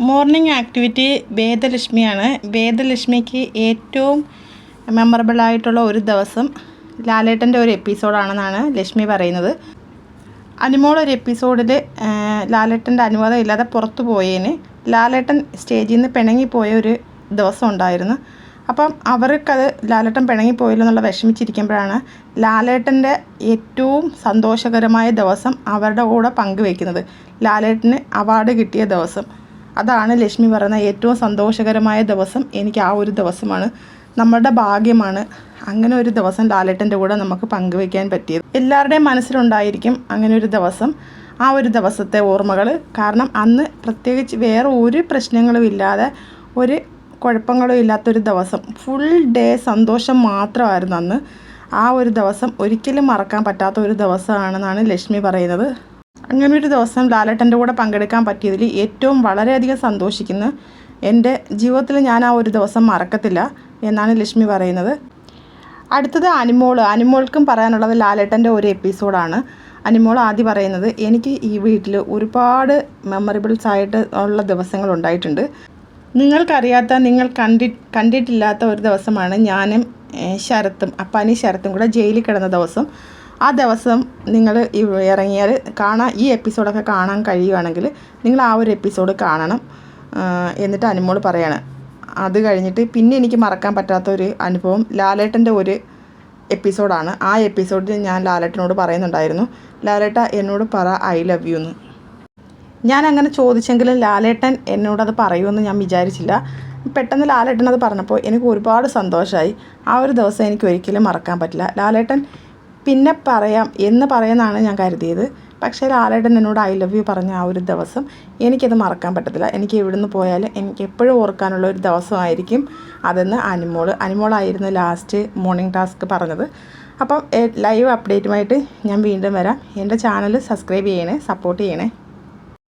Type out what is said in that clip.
Morning activity വേദലക്ഷ്മിയാണ്. വേദലക്ഷ്മിക്ക് ഏറ്റവും മെമ്മറബിളായിട്ടുള്ള ഒരു ദിവസം ലാലേട്ടൻ്റെ ഒരു എപ്പിസോഡാണെന്നാണ് ലക്ഷ്മി പറയുന്നത്. അനുമോൾ ഒരു എപ്പിസോഡിൽ ലാലേട്ടൻ്റെ അനുവാദം ഇല്ലാതെ പുറത്തു പോയതിന് ലാലേട്ടൻ സ്റ്റേജിൽ നിന്ന് പിണങ്ങിപ്പോയ ഒരു ദിവസം ഉണ്ടായിരുന്നു. അപ്പം അവർക്കത് ലാലേട്ടൻ പിണങ്ങിപ്പോയില്ല എന്നുള്ള വിഷമിച്ചിരിക്കുമ്പോഴാണ് ലാലേട്ടൻ്റെ ഏറ്റവും സന്തോഷകരമായ ദിവസം അവരുടെ കൂടെ പങ്കുവയ്ക്കുന്നത്. ലാലേട്ടന് അവാർഡ് കിട്ടിയ ദിവസം, അതാണ് ലക്ഷ്മി പറയുന്ന ഏറ്റവും സന്തോഷകരമായ ദിവസം. എനിക്ക് ആ ഒരു ദിവസമാണ്, നമ്മളുടെ ഭാഗ്യമാണ് അങ്ങനെ ഒരു ദിവസം ലാലേട്ടൻ്റെ കൂടെ നമുക്ക് പങ്കുവയ്ക്കാൻ പറ്റിയത്. എല്ലാവരുടെയും മനസ്സിലുണ്ടായിരിക്കും അങ്ങനെ ഒരു ദിവസം, ആ ഒരു ദിവസത്തെ ഓർമ്മകൾ. കാരണം അന്ന് പ്രത്യേകിച്ച് വേറെ ഒരു പ്രശ്നങ്ങളും ഇല്ലാതെ, ഒരു കുഴപ്പങ്ങളും ഇല്ലാത്തൊരു ദിവസം, ഫുൾ ഡേ സന്തോഷം മാത്രമായിരുന്നു അന്ന്. ആ ഒരു ദിവസം ഒരിക്കലും മറക്കാൻ പറ്റാത്ത ഒരു ദിവസമാണെന്നാണ് ലക്ഷ്മി പറയുന്നത്. അങ്ങനെ ഒരു ദിവസം ലാലേട്ടൻ്റെ കൂടെ പങ്കെടുക്കാൻ പറ്റിയതിൽ ഏറ്റവും വളരെയധികം സന്തോഷിക്കുന്നു. എൻ്റെ ജീവിതത്തിൽ ഞാൻ ആ ഒരു ദിവസം മറക്കത്തില്ല എന്നാണ് ലക്ഷ്മി പറയുന്നത്. അടുത്തത് അനുമോൾക്കും പറയാനുള്ളത് ലാലേട്ടൻ്റെ ഒരു എപ്പിസോഡാണ്. അനുമോൾ ആദ്യം പറയുന്നത്, എനിക്ക് ഈ വീട്ടിൽ ഒരുപാട് മെമ്മറബിൾസ് ആയിട്ട് ഉള്ള ദിവസങ്ങൾ ഉണ്ടായിട്ടുണ്ട്. നിങ്ങൾക്കറിയാത്ത, നിങ്ങൾ കണ്ടിട്ടില്ലാത്ത ഒരു ദിവസമാണ് ഞാനും ശരത്തും, അപ്പാനി ശരത്തും കൂടെ ജയിലിൽ കിടന്ന ദിവസം. ആ ദിവസം നിങ്ങൾ ഇറങ്ങിയാൽ ഈ എപ്പിസോഡൊക്കെ കാണാൻ കഴിയുകയാണെങ്കിൽ നിങ്ങൾ ആ ഒരു എപ്പിസോഡ് കാണണം എന്നിട്ട് അനുമോൾ പറയാണ്. അത് കഴിഞ്ഞിട്ട് പിന്നെ എനിക്ക് മറക്കാൻ പറ്റാത്തൊരു അനുഭവം ലാലേട്ടൻ്റെ ഒരു എപ്പിസോഡാണ്. ആ എപ്പിസോഡിൽ ഞാൻ ലാലേട്ടനോട് പറയുന്നുണ്ടായിരുന്നു, ലാലേട്ട എന്നോട് പറ ഐ ലവ് യു എന്ന്. ഞാൻ അങ്ങനെ ചോദിച്ചെങ്കിലും ലാലേട്ടൻ എന്നോടത് പറയുമെന്ന് ഞാൻ വിചാരിച്ചില്ല. പെട്ടെന്ന് ലാലേട്ടൻ അത് പറഞ്ഞപ്പോൾ എനിക്ക് ഒരുപാട് സന്തോഷമായി. ആ ഒരു ദിവസം എനിക്ക് ഒരിക്കലും മറക്കാൻ പറ്റില്ല. ലാലേട്ടൻ പിന്നെ പറയാം എന്ന് പറയുന്നതാണ് ഞാൻ കരുതിയത്. പക്ഷേ ലാലേട്ടൻ എന്നോട് ഐ ലവ് യു പറഞ്ഞ ആ ഒരു ദിവസം എനിക്കത് മറക്കാൻ പറ്റത്തില്ല. എനിക്ക് എവിടുന്ന് പോയാലും എനിക്ക് എപ്പോഴും ഓർക്കാനുള്ള ഒരു ദിവസമായിരിക്കും അതെന്ന് അനുമോളായിരുന്നു ലാസ്റ്റ് മോർണിംഗ് ടാസ്ക് പറഞ്ഞത്. അപ്പം ലൈവ് അപ്ഡേറ്റുമായിട്ട് ഞാൻ വീണ്ടും വരാം. എൻ്റെ ചാനൽ സബ്സ്ക്രൈബ് ചെയ്യണേ, സപ്പോർട്ട് ചെയ്യണേ.